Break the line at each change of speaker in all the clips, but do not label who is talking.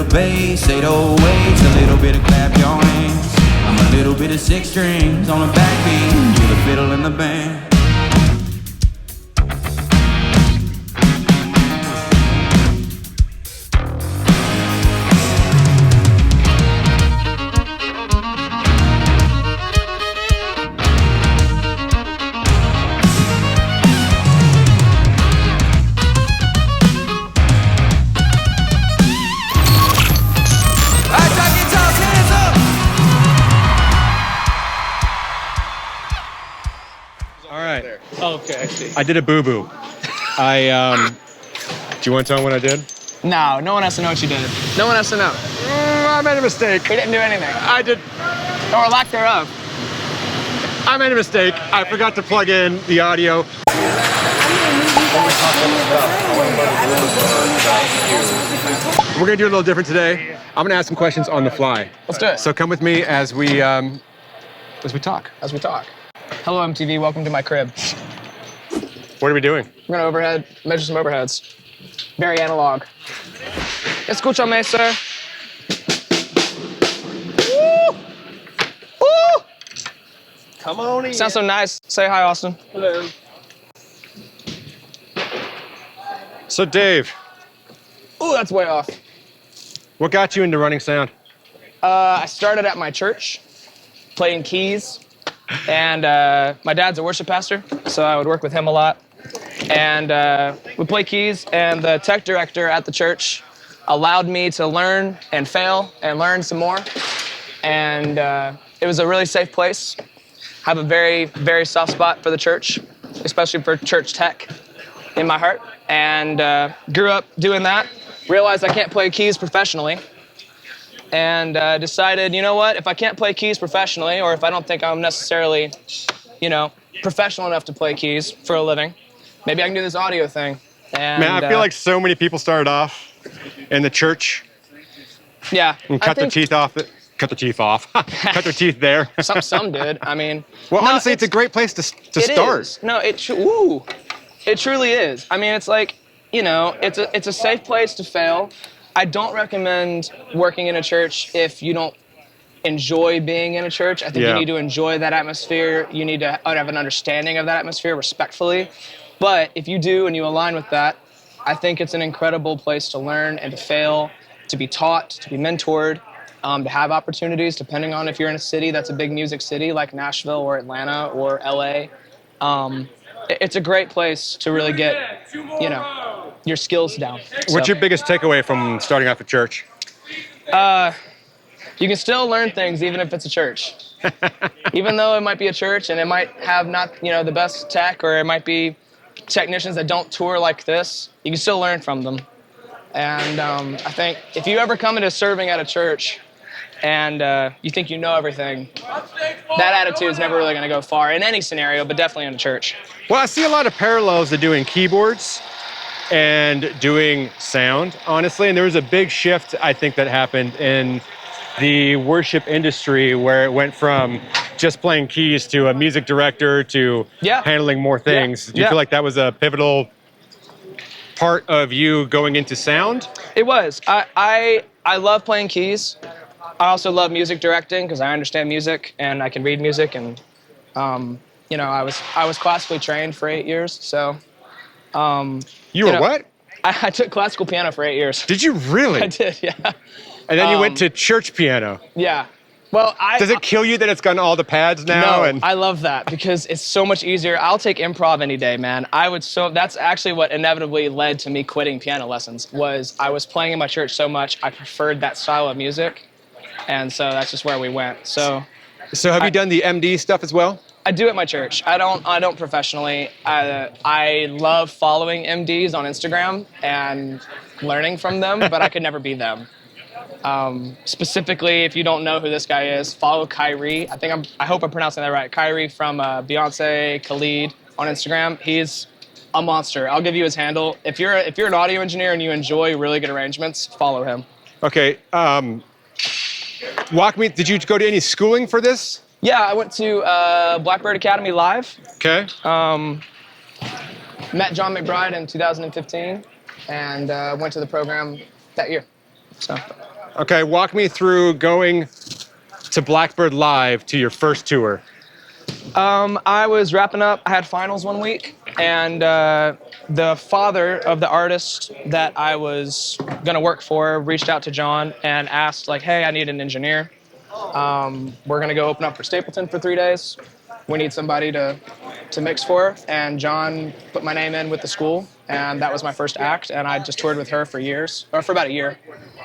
of bass, 808s, a little bit of clap your hands. I'm a little bit of six strings on a backbeat, you're the fiddle in the band.
Okay, I see.
I did a boo-boo. Do you want to tell me what I did?
No, no one has to know what you did. No one has to know.
I made a mistake.
You didn't do anything.
I did.
Or lack thereof.
I made a mistake. I forgot to plug in the audio. We're gonna do a little different today. I'm gonna ask some questions on the fly.
Let's do it.
So come with me as we talk.
As we talk. Hello, MTV. Welcome to my crib.
What are we doing?
We're gonna measure some overheads. Very analog. Escucha, sir. Woo! Woo!
Come on in.
Sounds so nice. Say hi, Austin.
Hello. So Dave.
Ooh, that's way off.
What got you into running sound?
I started at my church, playing keys. And my dad's a worship pastor, so I would work with him a lot. And we'd play keys, and the tech director at the church allowed me to learn and fail and learn some more. And it was a really safe place. I have a very, very soft spot for the church, especially for church tech in my heart. And grew up doing that, realized I can't play keys professionally. And decided, you know what, if I can't play keys professionally, or if I don't think I'm necessarily, professional enough to play keys for a living, maybe I can do this audio thing. And,
man, I feel like so many people started off in the church.
Yeah.
And cut their teeth off. Cut their teeth off. Cut their teeth there.
Some did. I mean.
Well, no, honestly, it's a great place to start.
Is. No, it truly is. I mean, it's like, it's a safe place to fail. I don't recommend working in a church if you don't enjoy being in a church. I think you need to enjoy that atmosphere. You need to have an understanding of that atmosphere respectfully. But if you do and you align with that, I think it's an incredible place to learn and to fail, to be taught, to be mentored, to have opportunities, depending on if you're in a city that's a big music city like Nashville or Atlanta or LA. It's a great place to really get, your skills down.
What's your biggest takeaway from starting off at church?
You can still learn things even if it's a church. Even though it might be a church and it might have not, the best tech, or it might be technicians that don't tour like this, you can still learn from them. And I think if you ever come into serving at a church and you think you know everything, that attitude is never really going to go far in any scenario, but definitely in a church.
Well, I see a lot of parallels to doing keyboards and doing sound, honestly. And there was a big shift, I think, that happened in the worship industry where it went from just playing keys to a music director to handling more things. Do you feel like that was a pivotal part of you going into sound?
It was. I love playing keys. I also love music directing because I understand music and I can read music. And, I was classically trained for 8 years, so...
You were what?
I took classical piano for 8 years.
Did you really?
I did, yeah.
And then you went to church piano.
Yeah. Well,
Does it kill you that it's gotten all the pads now?
No, I love that because it's so much easier. I'll take improv any day, man. That's actually what inevitably led to me quitting piano lessons, was I was playing in my church so much, I preferred that style of music. And so that's just where we went. So
have you done the MD stuff as well?
I do at my church. I don't professionally. I love following MDs on Instagram and learning from them, but I could never be them. Specifically, if you don't know who this guy is, follow Kyrie. I hope I'm pronouncing that right. Kyrie from Beyonce, Khalid on Instagram. He's a monster. I'll give you his handle. If you're an audio engineer and you enjoy really good arrangements, follow him.
Okay. Walk me. Did you go to any schooling for this?
Yeah, I went to Blackbird Academy Live.
Okay.
Met John McBride in 2015 and went to the program that year. So
Okay, walk me through going to Blackbird Live to your first tour.
I was wrapping up. I had finals one week, and the father of the artist that I was gonna work for reached out to John and asked, like, "Hey, I need an engineer. We're gonna go open up for Stapleton for 3 days. We need somebody to mix for." And John put my name in with the school, and that was my first act. And I just toured with her for years, or for about a year.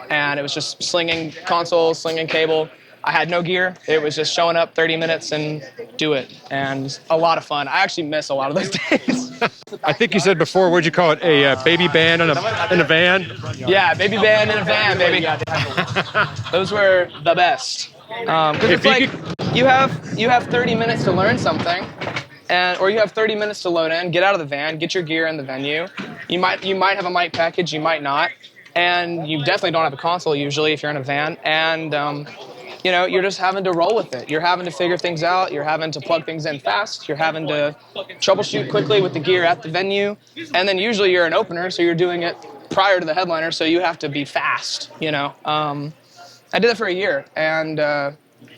And it was just slinging consoles, slinging cable. I had no gear. It was just showing up 30 minutes and do it. And a lot of fun. I actually miss a lot of those days.
I think you said before, what'd you call it? A baby band in a van?
Yeah, baby band in a van, baby. Those were the best. Because it's like you have 30 minutes to learn something, or you have 30 minutes to load in, get out of the van, get your gear in the venue. You might have a mic package, you might not, and you definitely don't have a console usually if you're in a van. And you know, you're just having to roll with it. You're having to figure things out. You're having to plug things in fast. You're having to troubleshoot quickly with the gear at the venue. And then usually you're an opener, so you're doing it prior to the headliner, so you have to be fast, you know. I did that for a year, and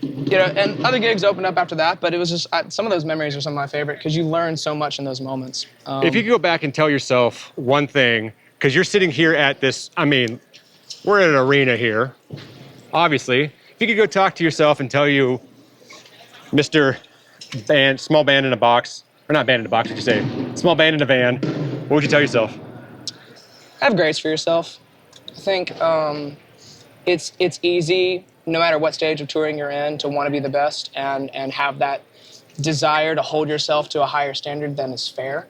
you know, and other gigs opened up after that, but it was just, some of those memories are some of my favorite, because you learn so much in those moments.
If you could go back and tell yourself one thing, because you're sitting here at this, I mean, we're in an arena here, obviously. If you could go talk to yourself and tell you, Mr. Band, small band in a box, or not band in a box, what you say, small band in a van, what would you tell yourself?
Have grace for yourself. I think it's easy, no matter what stage of touring you're in, to want to be the best and have that desire to hold yourself to a higher standard than is fair.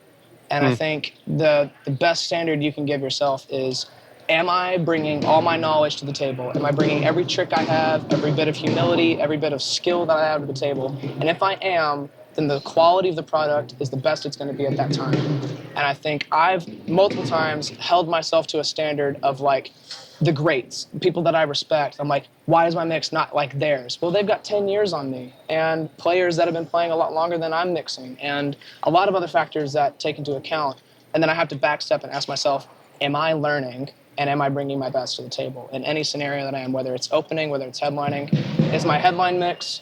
And I think the best standard you can give yourself is, am I bringing all my knowledge to the table? Am I bringing every trick I have, every bit of humility, every bit of skill that I have to the table? And if I am, then the quality of the product is the best it's going to be at that time. And I think I've multiple times held myself to a standard of, like, the greats, people that I respect. I'm like, why is my mix not like theirs? Well, they've got 10 years on me, and players that have been playing a lot longer than I'm mixing, and a lot of other factors that take into account. And then I have to backstep and ask myself, am I learning? And am I bringing my best to the table in any scenario that I am, whether it's opening, whether it's headlining? Is my headline mix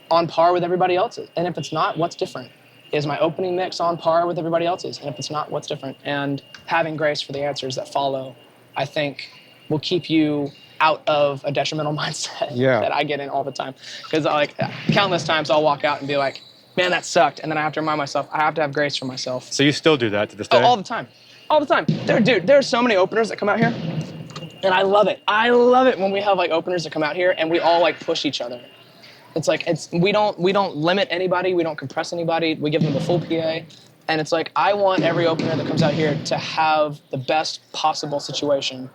on par with everybody else's? And if it's not, what's different? Is my opening mix on par with everybody else's? And if it's not, what's different? And having grace for the answers that follow, I think, will keep you out of a detrimental mindset that I get in all the time. Because, like, countless times I'll walk out and be like, man, that sucked. And then I have to remind myself, I have to have grace for myself.
So you still do that to this day?
Oh, all the time. All the time. Dude, there are so many openers that come out here, and I love it. I love it when we have, like, openers that come out here and we all, like, push each other. It's like, we don't limit anybody, we don't compress anybody, we give them the full PA, and it's like, I want every opener that comes out here to have the best possible situation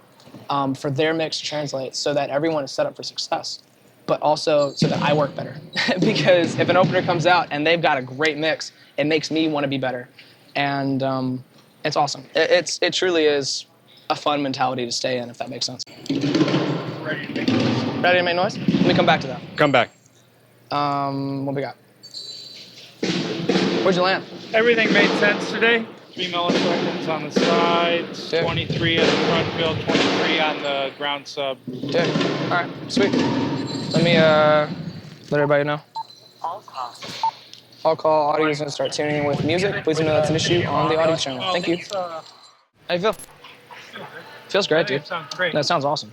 for their mix to translate, so that everyone is set up for success, but also so that I work better. Because if an opener comes out and they've got a great mix, it makes me want to be better. And it's awesome. It truly is a fun mentality to stay in, if that makes sense. Ready to make noise? Let me come back to that.
Come back.
What we got? Where'd you land?
Everything made sense today. 3 milliseconds on the sides, 23 on the front field, 23 on the ground sub.
Dude, all right, sweet. Let me let everybody know. All call audio is going to start tuning in with music. Please know that's an issue on the audio channel. Thank you. How you feel? Feels great, dude.
Sounds great.
That sounds awesome.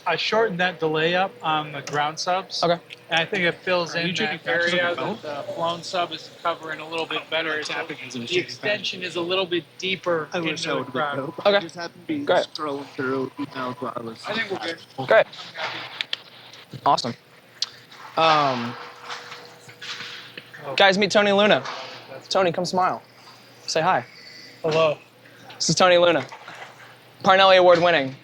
I shortened that delay up on the ground subs.
Okay.
And I think it fills in that area that the flown sub is covering a little bit better. So the extension is a little bit deeper into the crowd.
Okay. Great.
Scrolling through emails while I was.
I think we're good.
Great. Awesome. Guys, meet Tony Luna. Tony, come smile. Say hi.
Hello.
This is Tony Luna. Parnelli Award winning.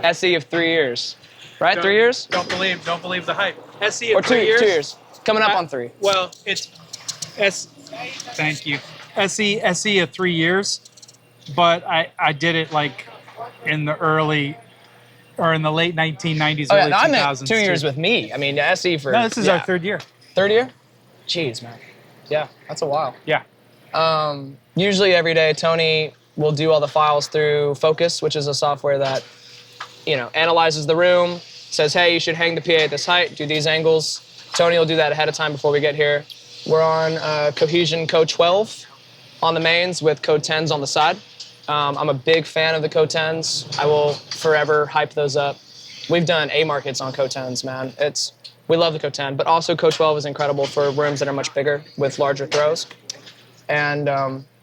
SE of 3 years. Right? 3 years?
Don't believe the hype. SE
Or
of 3 years.
2 years. Coming up on 3.
Well, it's Thank you. SE of 3 years, but I did it like in the late 1990s,
Oh, yeah,
early
no, I
2000s.
meant 2 years with me. I mean, SE for...
No, this is our third year.
Third year? Jeez, man. Yeah, that's a while.
Yeah.
Usually every day, Tony will do all the files through Focus, which is a software that analyzes the room, says, hey, you should hang the PA at this height, do these angles. Tony will do that ahead of time before we get here. We're on Cohesion Code 12 on the mains with Code 10s on the side. I'm a big fan of the Code 10s. I will forever hype those up. We've done A markets on Code 10s, man. We love the Code 10, but also Code 12 is incredible for rooms that are much bigger with larger throws. And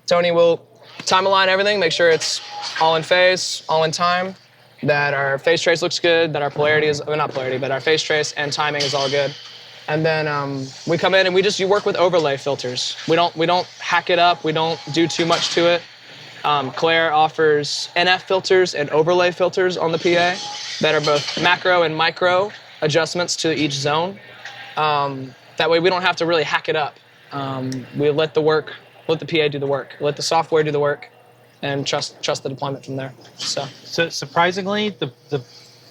Tony will time align everything, make sure it's all in phase, all in time, that our phase trace looks good, that our polarity is, not polarity, but our phase trace and timing is all good. And then we come in and you work with overlay filters. We don't hack it up, we don't do too much to it. Claire offers NF filters and overlay filters on the PA that are both macro and micro adjustments to each zone. That way we don't have to really hack it up. We let the PA do the work, let the software do the work, and trust the deployment from there. So
surprisingly,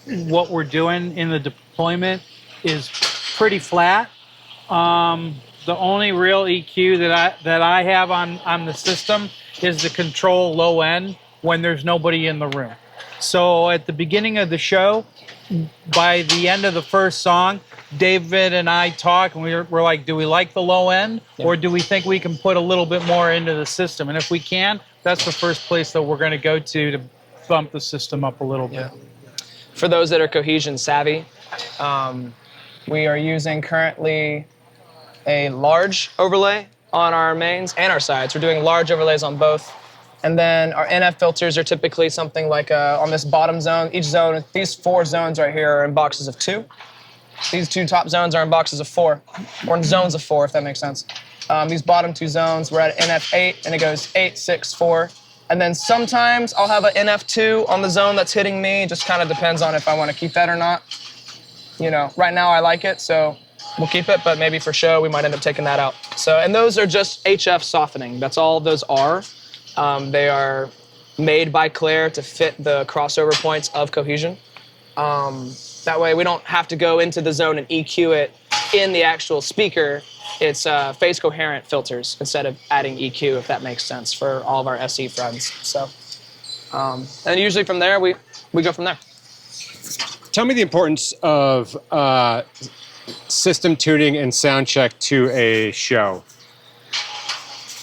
what we're doing in the deployment is pretty flat. The only real EQ that I have on the system is the control low end when there's nobody in the room. So at the beginning of the show, by the end of the first song, David and I talk, and we're like, do we like the low end, or do we think we can put a little bit more into the system? And if we can, that's the first place that we're going to go to bump the system up a little bit.
For those that are cohesion savvy, we are using currently a large overlay on our mains and our sides. We're doing large overlays on both. And then our NF filters are typically something like on this bottom zone. Each zone, these 4 zones right here are in boxes of 2. These 2 top zones are in boxes of 4, or in zones of 4, if that makes sense. These bottom 2 zones, we're at NF 8, and it goes 8, 6, 4. And then sometimes I'll have an NF2 on the zone that's hitting me. Just kind of depends on if I want to keep that or not. Right now I like it, so we'll keep it, but maybe for show we might end up taking that out. So, and those are just HF softening. That's all those are. They are made by Claire to fit the crossover points of cohesion. That way we don't have to go into the zone and EQ it in the actual speaker. It's phase coherent filters instead of adding EQ, if that makes sense, for all of our SE friends. So, and usually from there, we go from there.
Tell me the importance of system tuning and sound check to a show.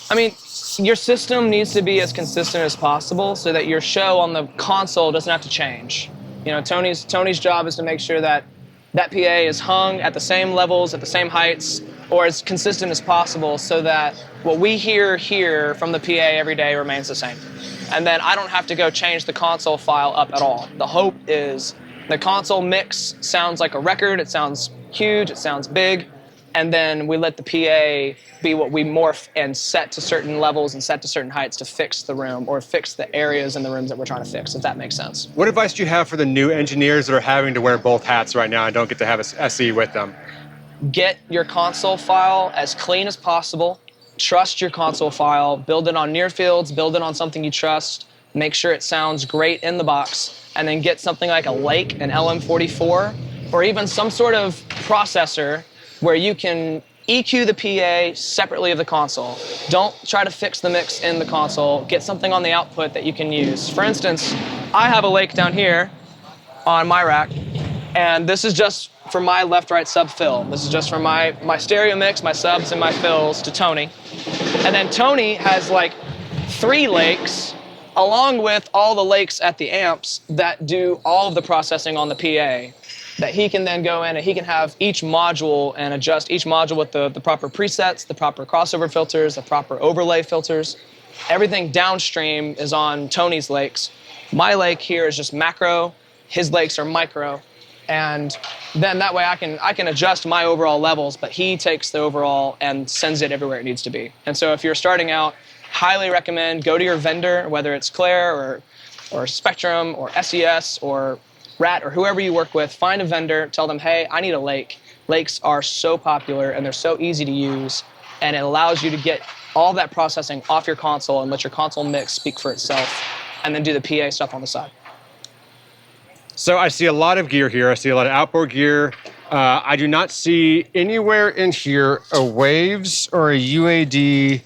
I mean, your system needs to be as consistent as possible so that your show on the console doesn't have to change. Tony's job is to make sure that PA is hung at the same levels, at the same heights, or as consistent as possible so that what we hear here from the PA every day remains the same. And then I don't have to go change the console file up at all. The hope is the console mix sounds like a record, it sounds huge, it sounds big, and then we let the PA be what we morph and set to certain levels and set to certain heights to fix the room or fix the areas in the rooms that we're trying to fix, if that makes sense.
What advice do you have for the new engineers that are having to wear both hats right now and don't get to have a SE with them?
Get your console file as clean as possible. Trust your console file. Build it on near fields. Build it on something you trust. Make sure it sounds great in the box. And then get something like a Lake, an LM44, or even some sort of processor where you can EQ the PA separately of the console. Don't try to fix the mix in the console. Get something on the output that you can use. For instance, I have a Lake down here on my rack, and this is just for my left-right sub fill. This is just for my stereo mix, my subs, and my fills to Tony. And then Tony has like 3 Lakes, along with all the Lakes at the amps that do all of the processing on the PA, that he can then go in and he can have each module and adjust each module with the proper presets, the proper crossover filters, the proper overlay filters. Everything downstream is on Tony's Lakes. My Lake here is just macro, his Lakes are micro. And then that way I can adjust my overall levels, but he takes the overall and sends it everywhere it needs to be. And so if you're starting out, highly recommend go to your vendor, whether it's Claire or Spectrum or SES or Rat or whoever you work with, find a vendor, tell them, hey, I need a Lake. Lakes are so popular and they're so easy to use, and it allows you to get all that processing off your console and let your console mix speak for itself, and then do the PA stuff on the side.
So I see a lot of gear here. I see a lot of outboard gear. I do not see anywhere in here a Waves or a UAD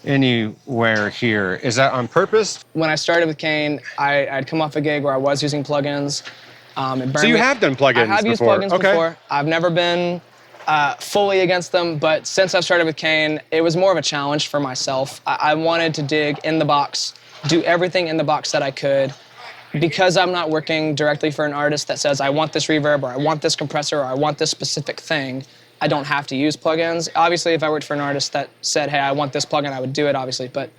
anywhere here. Is that on purpose?
When I started with Kane, I'd come off a gig where I was using plugins,
So you have done plugins
I have used
before.
plugins
Okay.
before. I've never been fully against them, but since I've started with Kane, it was more of a challenge for myself. I wanted to dig in the box, do everything in the box that I could. Because I'm not working directly for an artist that says, I want this reverb, or I want this compressor, or I want this specific thing, I don't have to use plugins. Obviously, if I worked for an artist that said, hey, I want this plugin, I would do it, obviously. But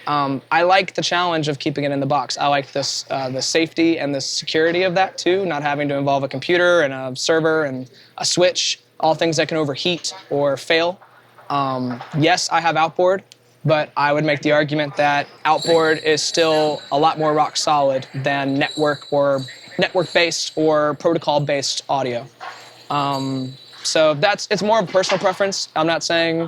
I like the challenge of keeping it in the box. I like this, the safety and the security of that, too, not having to involve a computer and a server and a switch, all things that can overheat or fail. Yes, I have Outboard, but I would make the argument that Outboard is still a lot more rock solid than network-based or protocol-based audio. So it's more of a personal preference. I'm not saying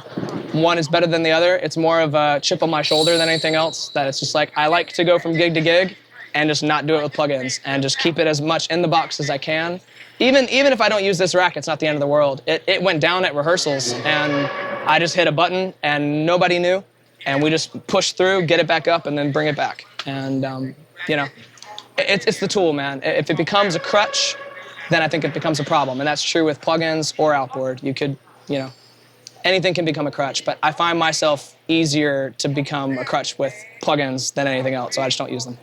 one is better than the other. It's more of a chip on my shoulder than anything else, that it's just like I like to go from gig to gig and just not do it with plugins and just keep it as much in the box as I can. Even if I don't use this rack, it's not the end of the world. It went down at rehearsals, and I just hit a button, and nobody knew. And we just push through, get it back up, and then bring it back. And, it's the tool, man. If it becomes a crutch, then I think it becomes a problem. And that's true with plugins or Outboard. You could, anything can become a crutch. But I find myself easier to become a crutch with plugins than anything else, so I just don't use them.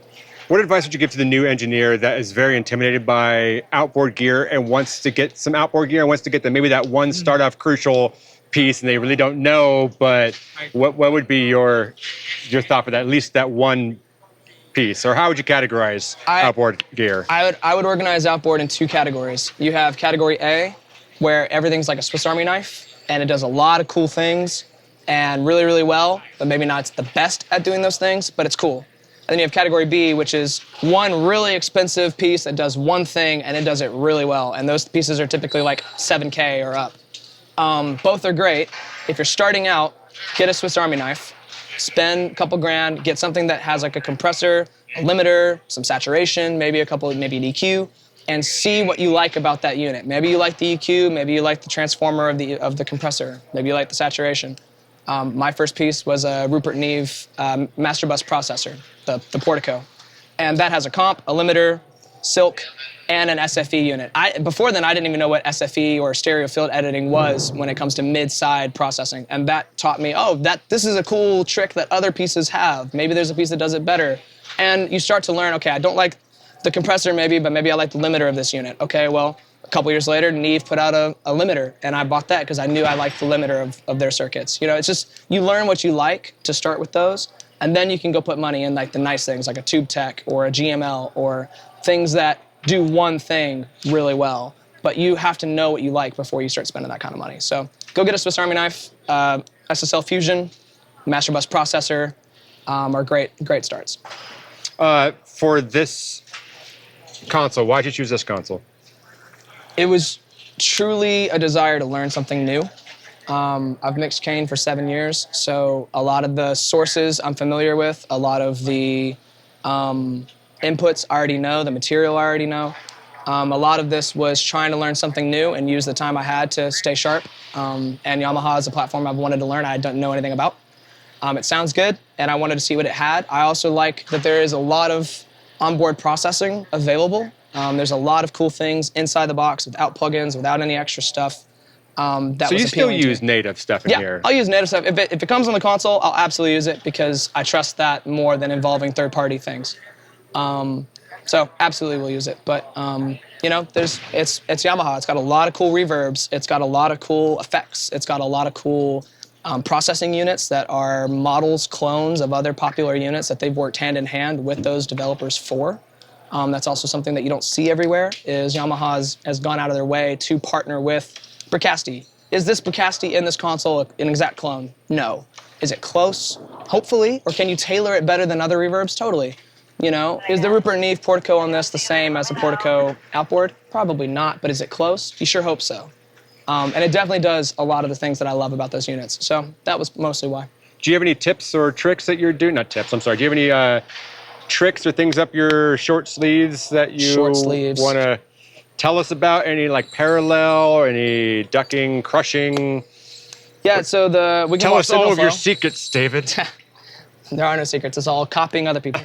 What advice would you give to the new engineer that is very intimidated by outboard gear and wants to get some outboard gear and wants to get maybe that one start-off crucial piece and they really don't know, but what would be your thought for that, at least that one piece? Or how would you categorize outboard gear?
I would organize Outboard in two categories. You have category A, where everything's like a Swiss Army knife, and it does a lot of cool things and really, really well, but maybe not the best at doing those things, but it's cool. And then you have category B, which is one really expensive piece that does one thing and it does it really well. And those pieces are typically like $7K or up. Both are great. If you're starting out, get a Swiss Army knife, spend a couple grand, get something that has like a compressor, a limiter, some saturation, maybe an EQ, and see what you like about that unit. Maybe you like the EQ, maybe you like the transformer of the compressor, maybe you like the saturation. My first piece was a Rupert Neve master bus processor, the Portico. And that has a comp, a limiter, silk, and an SFE unit. Before then, I didn't even know what SFE or stereo field editing was when it comes to mid-side processing. And that taught me, this is a cool trick that other pieces have. Maybe there's a piece that does it better. And you start to learn, okay, I don't like the compressor maybe, but maybe I like the limiter of this unit. Okay, well, a couple years later, Neve put out a limiter, and I bought that because I knew I liked the limiter of their circuits. It's just, you learn what you like to start with those, and then you can go put money in like the nice things, like a Tube Tech or a GML or things that do one thing really well. But you have to know what you like before you start spending that kind of money. So go get a Swiss Army knife, SSL Fusion, Master Bus Processor are great starts.
For this console, why'd you choose this console?
It was truly a desire to learn something new. I've mixed Kane for 7 years, so a lot of the sources I'm familiar with, a lot of the inputs I already know, the material I already know. A lot of this was trying to learn something new and use the time I had to stay sharp. And Yamaha is a platform I've wanted to learn I don't know anything about. It sounds good, and I wanted to see what it had. I also like that there is a lot of onboard processing available. There's a lot of cool things inside the box without plugins, without any extra stuff. So
you still use native stuff in here?
Yeah, I'll use native stuff. If it comes on the console, I'll absolutely use it because I trust that more than involving third-party things. So absolutely we'll use it. But it's Yamaha. It's got a lot of cool reverbs. It's got a lot of cool effects. It's got a lot of cool processing units that are models, clones of other popular units that they've worked hand in hand with those developers for. That's also something that you don't see everywhere, is Yamaha has gone out of their way to partner with Bricasti. Is this Bricasti in this console an exact clone? No. Is it close? Hopefully. Or can you tailor it better than other reverbs? Totally. Is the Rupert Neve Portico on this the same as a Portico Outboard? Probably not, but is it close? You sure hope so. And it definitely does a lot of the things that I love about those units. So that was mostly why. Do
you have any tips or tricks that you're doing? Not tips, I'm sorry. Do you have any tricks or things up your short sleeves that you want to tell us about? Any like parallel or any ducking, crushing?
Yeah, so we can
tell us all of your secrets, David.
There are no secrets. It's all copying other people.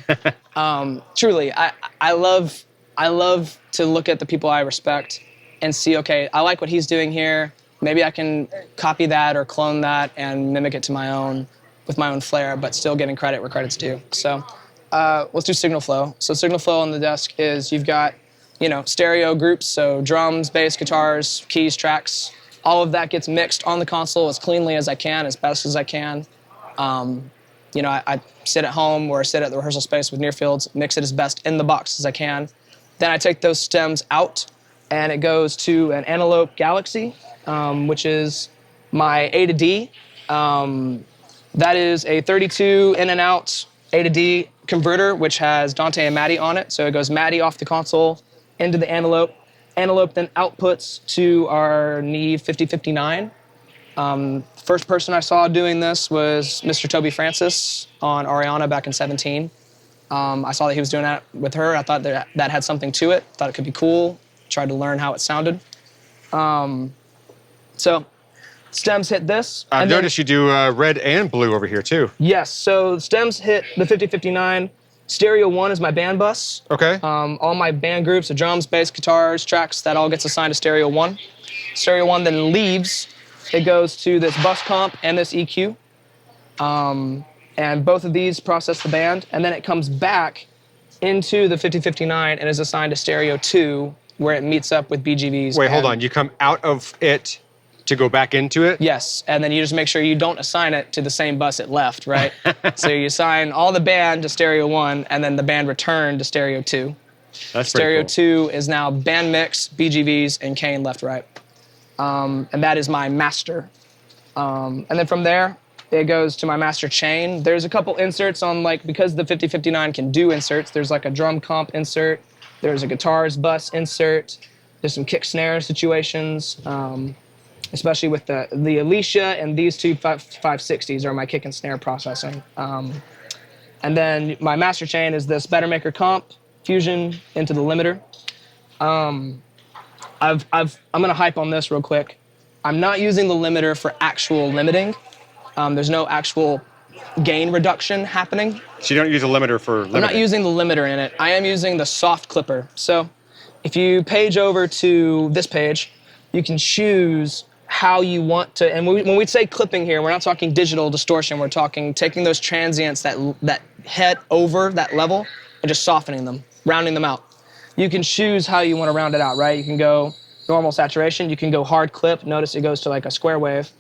Truly, I love I love to look at the people I respect and see, okay, I like what he's doing here. Maybe I can copy that or clone that and mimic it to my own, with my own flair, but still giving credit where credit's due. So let's do signal flow. So signal flow on the desk is you've got, stereo groups, so drums, bass, guitars, keys, tracks. All of that gets mixed on the console as cleanly as I can, as best as I can. I sit at home or sit at the rehearsal space with Nearfields, mix it as best in the box as I can. Then I take those stems out, and it goes to an Antelope Galaxy, which is my A to D. That is a 32 in and out A to D converter, which has Dante and Maddie on it. So it goes Maddie off the console into the Antelope. Antelope then outputs to our Neve 5059. First person I saw doing this was Mr. Toby Francis on Ariana back in 17. I saw that he was doing that with her. I thought that had something to it. Thought it could be cool. Tried to learn how it sounded. So stems hit this.
I've noticed you do red and blue over here too.
Yes, so stems hit the 5059. Stereo 1 is my band bus.
Okay.
All my band groups, the drums, bass, guitars, tracks, that all gets assigned to Stereo 1. Stereo 1 then leaves. It goes to this bus comp and this EQ. And both of these process the band. And then it comes back into the 5059 and is assigned to Stereo 2, where it meets up with BGVs.
Wait, hold on. You come out of it to go back into it?
Yes, and then you just make sure you don't assign it to the same bus it left, right? So you assign all the band to Stereo 1, and then the band returned to Stereo 2.
That's
Stereo
pretty cool.
2 is now band mix, BGVs, and Kane left, right. And that is my master. And then from there, it goes to my master chain. There's a couple inserts on, because the 5059 can do inserts, there's a drum comp insert, there's a guitars bus insert, there's some kick snare situations, especially with the Alicia and these two 560s are my kick and snare processing. And then my master chain is this Better Maker comp fusion into the limiter. I'm gonna hype on this real quick. I'm not using the limiter for actual limiting. There's no actual gain reduction happening.
So you don't use a limiter for limiting?
I'm not using the limiter in it. I am using the soft clipper. So if you page over to this page, you can choose how you want to, and when we say clipping here, we're not talking digital distortion, we're talking taking those transients that head over that level and just softening them, rounding them out. You can choose how you want to round it out, right? You can go normal saturation, you can go hard clip, notice it goes to a square wave,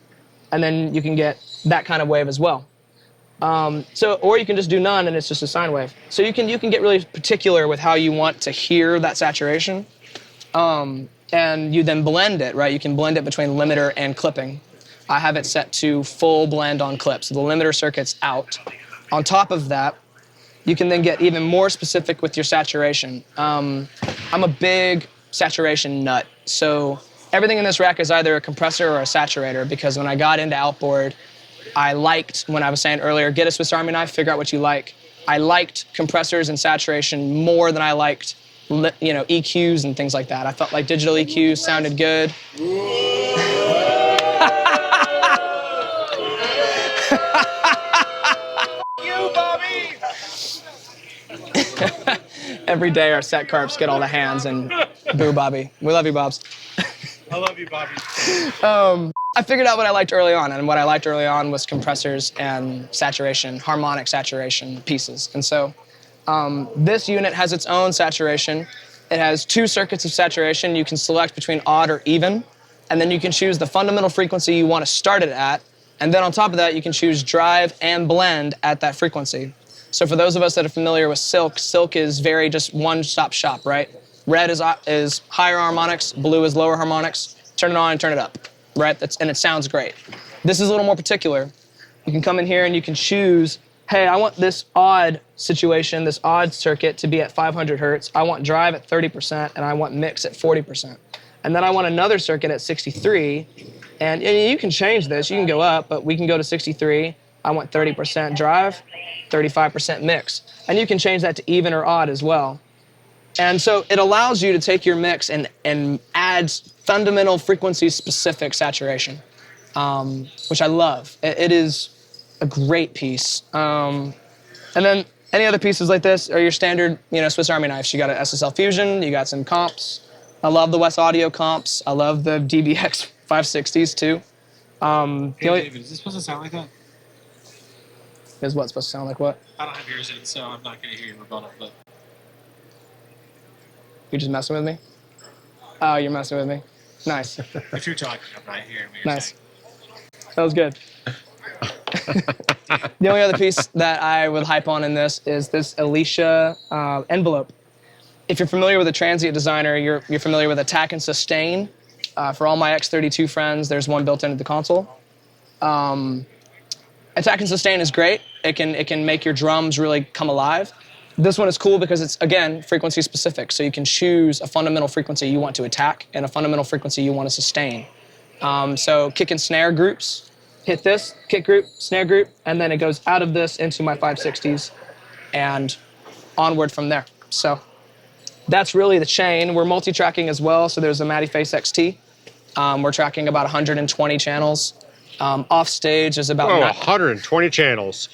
and then you can get that kind of wave as well. Or you can just do none and it's just a sine wave. So you can get really particular with how you want to hear that saturation. And you then blend it, right? You can blend it between limiter and clipping. I have it set to full blend on clip, so the limiter circuit's out. On top of that, you can then get even more specific with your saturation. I'm a big saturation nut, so everything in this rack is either a compressor or a saturator, because when I got into Outboard, I liked, when I was saying earlier, get a Swiss Army knife, figure out what you like. I liked compressors and saturation more than I liked EQs and things like that. I felt like digital EQs sounded good.
You, Bobby!
Every day our set carps get all the hands and boo Bobby. We love you, Bobs.
I love you, Bobby.
I figured out what I liked early on, and what I liked early on was compressors and saturation, harmonic saturation pieces. And so this unit has its own saturation. It has 2 circuits of saturation. You can select between odd or even, and then you can choose the fundamental frequency you want to start it at, and then on top of that, you can choose drive and blend at that frequency. So for those of us that are familiar with Silk, Silk is very just one-stop shop, right? Red is higher harmonics, blue is lower harmonics. Turn it on and turn it up, right? And it sounds great. This is a little more particular. You can come in here and you can choose, hey, I want this odd situation, this odd circuit to be at 500 hertz. I want drive at 30%, and I want mix at 40%. And then I want another circuit at 63, and you can change this. You can go up, but we can go to 63. I want 30% drive, 35% mix. And you can change that to even or odd as well. And so it allows you to take your mix and add fundamental frequency-specific saturation, which I love. It is a great piece. And then Any other pieces like this are your standard, Swiss Army knives. You got an SSL Fusion, you got some comps. I love the West Audio comps. I love the DBX 560s too.
Hey, David, is this supposed to sound like that?
Is what supposed to sound like what?
I don't have yours in, so I'm not going to hear your rebuttal, but...
You just messing with me? Oh, you're messing with me. Nice.
If you're talking, I'm not hearing what you're
Nice.
saying.
That was good. The only other piece that I would hype on in this is this Alicia envelope. If you're familiar with a transient designer, you're familiar with attack and sustain. For all my X32 friends, there's one built into the console. Attack and sustain is great. It can make your drums really come alive. This one is cool because it's, again, frequency specific. So you can choose a fundamental frequency you want to attack and a fundamental frequency you want to sustain. So kick and snare groups, hit this, kick group, snare group, and then it goes out of this into my 560s and onward from there. So that's really the chain. We're multi-tracking as well. So there's a Matty Face XT. We're tracking about 120 channels. Off stage is about
120 channels.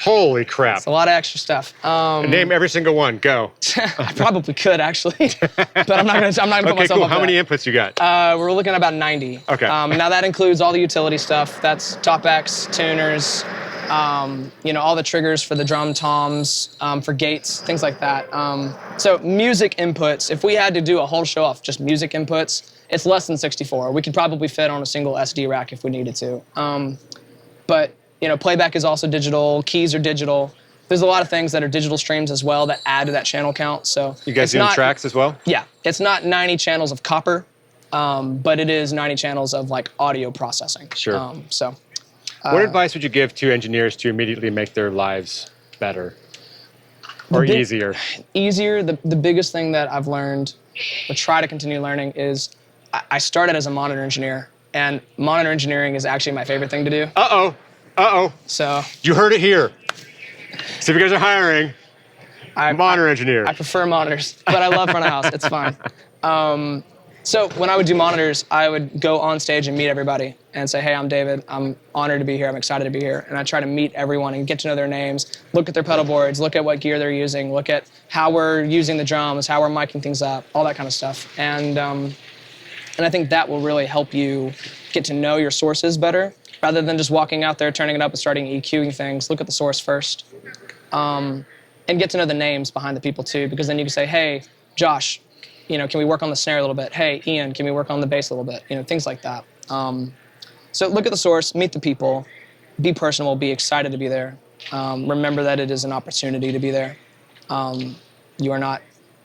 Holy crap.
It's a lot of extra stuff.
Name every single one. Go.
I probably could actually, but I'm not gonna put
Okay,
myself
cool.
up
How
for
many
that.
inputs you got?
We're looking at about 90.
Okay.
Now that includes all the utility stuff. That's top X, tuners, all the triggers for the drum toms, for gates, things like that. So music inputs, if we had to do a whole show off just music inputs, it's less than 64. We could probably fit on a single SD rack if we needed to. But playback is also digital, keys are digital. There's a lot of things that are digital streams as well that add to that channel count. So
You guys doing tracks as well?
Yeah, it's not 90 channels of copper, but it is 90 channels of like audio processing.
Sure.
What
What advice would you give to engineers to immediately make their lives better or easier?
Easier, the biggest thing that I've learned, or try to continue learning, is I started as a monitor engineer, and monitor engineering is actually my favorite thing to do.
Uh-oh.
So
You heard it here. So if you guys are hiring, monitor engineer.
I prefer monitors, but I love front of house. It's fine. So when I would do monitors, I would go on stage and meet everybody and say, hey, I'm David. I'm honored to be here. I'm excited to be here. And I try to meet everyone and get to know their names, look at their pedal boards, look at what gear they're using, look at how we're using the drums, how we're miking things up, all that kind of stuff. And I think that will really help you get to know your sources better, rather than just walking out there, turning it up and starting EQing things. Look at the source first. And get to know the names behind the people too, because then you can say, hey, Josh, can we work on the snare a little bit? Hey, Ian, can we work on the bass a little bit? Things like that. So look at the source, meet the people, be personable, be excited to be there. Remember that it is an opportunity to be there. You are not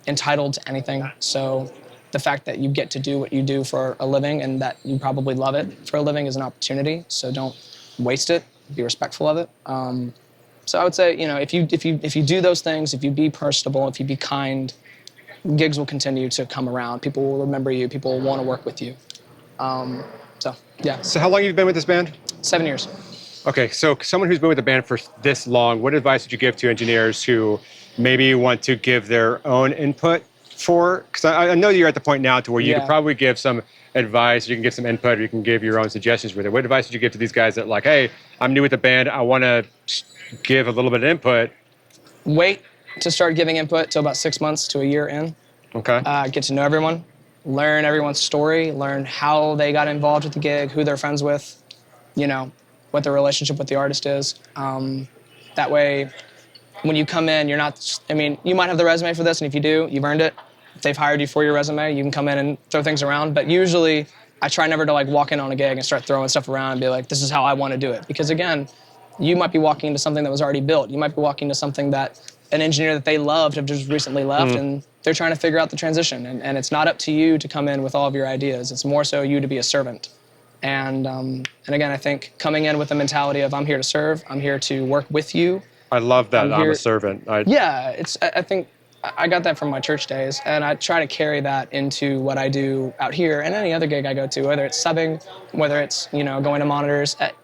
entitled to anything. So the fact that you get to do what you do for a living and that you probably love it for a living is an opportunity. So don't waste it. Be respectful of it. So I would say, if you do those things, if you be personable, if you be kind, gigs will continue to come around. People will remember you. People will want to work with you. Yeah.
So how long have you been with this band?
7 years.
Okay, so someone who's been with the band for this long, what advice would you give to engineers who maybe want to give their own input for? Because I know you're at the point now to where you could probably give some advice, you can give some input, or you can give your own suggestions with it. What advice would you give to these guys that like, hey, I'm new with the band, I want to give a little bit of input?
Wait to start giving input till about 6 months to a year in.
Okay.
Get to know everyone, learn everyone's story, learn how they got involved with the gig, who they're friends with, what their relationship with the artist is. That way, when you come in, you're not, you might have the resume for this, and if you do, you've earned it. If they've hired you for your resume, you can come in and throw things around. But usually, I try never to walk in on a gig and start throwing stuff around and be like, this is how I want to do it. Because again, you might be walking into something that was already built. You might be walking into something that an engineer that they loved have just recently left, and they're trying to figure out the transition. And it's not up to you to come in with all of your ideas. It's more so you to be a servant. And again, I think coming in with the mentality of I'm here to serve, I'm here to work with you.
I love that. I'm a servant.
Yeah, I think I got that from my church days, and I try to carry that into what I do out here and any other gig I go to, whether it's subbing, whether it's going to monitors. At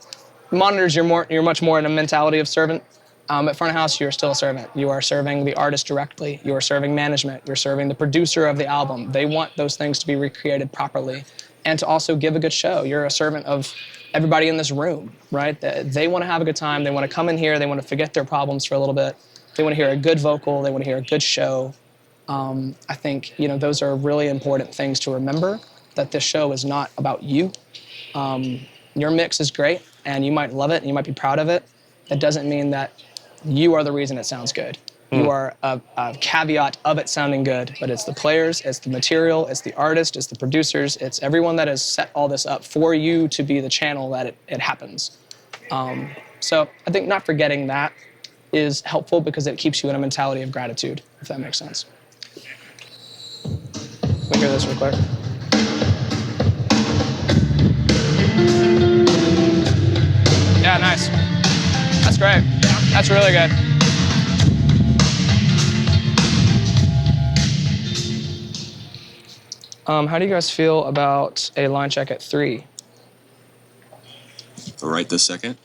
monitors, you're much more in a mentality of servant. At front of house, you're still a servant. You are serving the artist directly. You are serving management. You're serving the producer of the album. They want those things to be recreated properly, and to also give a good show. You're a servant of everybody in this room, right? They want to have a good time. They want to come in here. They want to forget their problems for a little bit They want to hear a good vocal. They want to hear a good show. I think, those are really important things to remember, that this show is not about you. Your mix is great, and you might love it, and you might be proud of it. That doesn't mean that you are the reason it sounds good. You are a caveat of it sounding good, but it's the players, it's the material, it's the artist, it's the producers, it's everyone that has set all this up for you to be the channel that it happens. So I think not forgetting that is helpful because it keeps you in a mentality of gratitude, if that makes sense. Let me hear this real quick. Yeah, nice. That's great. That's really good. How do you guys feel about a line check at 3?
Right this second?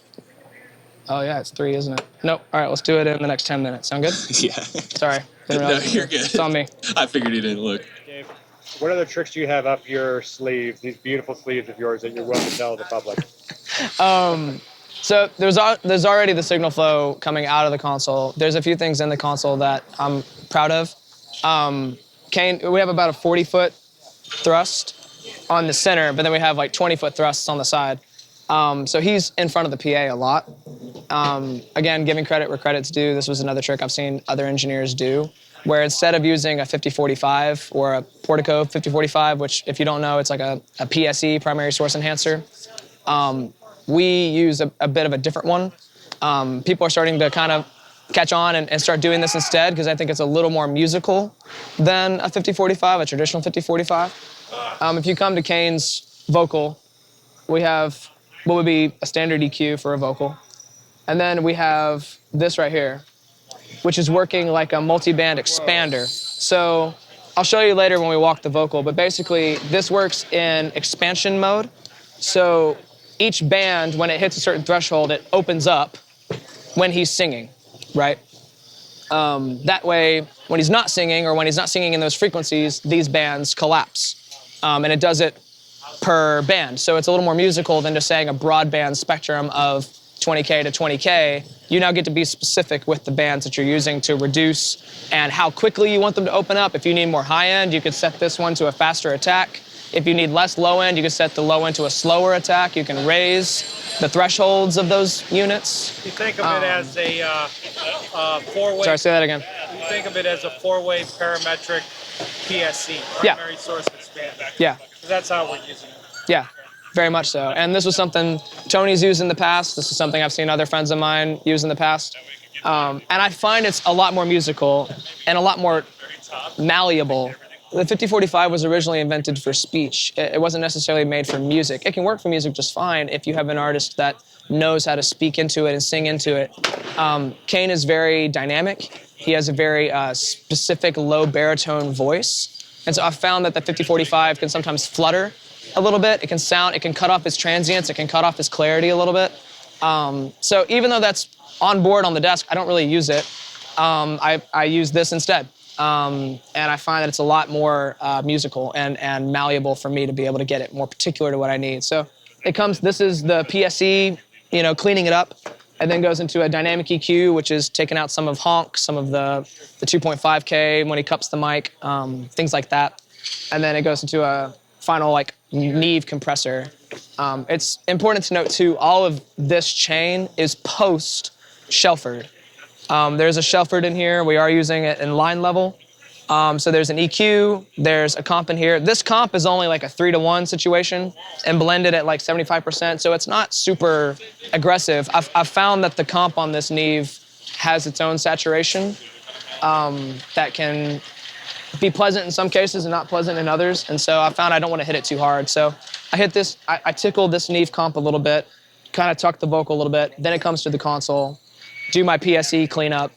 Oh yeah, it's 3, isn't it? Nope. All right, let's do it in the next 10 minutes. Sound good?
Yeah.
Sorry. Didn't
No,
realize
you're good.
It's on me.
I figured you didn't look.
Dave, what other tricks do you have up your sleeves, these beautiful sleeves of yours that you're willing to tell the public?
So there's already the signal flow coming out of the console. There's a few things in the console that I'm proud of. Kane, we have about a 40-foot thrust on the center, but then we have like 20-foot thrusts on the side. So he's in front of the PA a lot. Again, giving credit where credit's due, this was another trick I've seen other engineers do, where instead of using a 5045 or a Portico 5045, which if you don't know, it's like a PSE, primary source enhancer, we use a bit of a different one. People are starting to kind of catch on and start doing this instead because I think it's a little more musical than a 5045, a traditional 5045. If you come to Kane's vocal, we have what would be a standard EQ for a vocal. And then we have this right here, which is working like a multi-band expander. So I'll show you later when we walk the vocal, but basically this works in expansion mode. So each band, when it hits a certain threshold, it opens up when he's singing, right? That way, when he's not singing or when he's not singing in those frequencies, these bands collapse. And it does it per band. So it's a little more musical than just saying a broadband spectrum of 20K to 20K. You now get to be specific with the bands that you're using to reduce and how quickly you want them to open up. If you need more high end, you could set this one to a faster attack. If you need less low end, you can set the low end to a slower attack. You can raise the thresholds of those units.
You think of it as a four-way.
Sorry, say that again.
You think of it as a four-way parametric PSC, primary source expander.
Yeah.
That's how we're using it.
Yeah, very much so. And this was something Tony's used in the past. This is something I've seen other friends of mine use in the past. And I find it's a lot more musical and a lot more malleable. The 5045 was originally invented for speech. It wasn't necessarily made for music. It can work for music just fine if you have an artist that knows how to speak into it and sing into it. Kane is very dynamic. He has a very specific low baritone voice. And so I've found that the 5045 can sometimes flutter a little bit. It can cut off his transients. It can cut off his clarity a little bit. So even though that's on board on the desk, I don't really use it. I use this instead. And I find that it's a lot more musical and malleable for me to be able to get it more particular to what I need. So this is the PSE, cleaning it up, and then goes into a dynamic EQ, which is taking out some of honk, some of the 2.5K when he cups the mic, things like that. And then it goes into a final Neve compressor. It's important to note too, all of this chain is post Shelford. There's a Shelford in here. We are using it in line level. So there's an EQ, there's a comp in here. This comp is only like a 3-to-1 situation and blended at like 75%, so it's not super aggressive. I've found that the comp on this Neve has its own saturation that can be pleasant in some cases and not pleasant in others, and so I found I don't want to hit it too hard. So I hit this, I tickle this Neve comp a little bit, kind of tuck the vocal a little bit, then it comes to the console, do my PSE cleanup,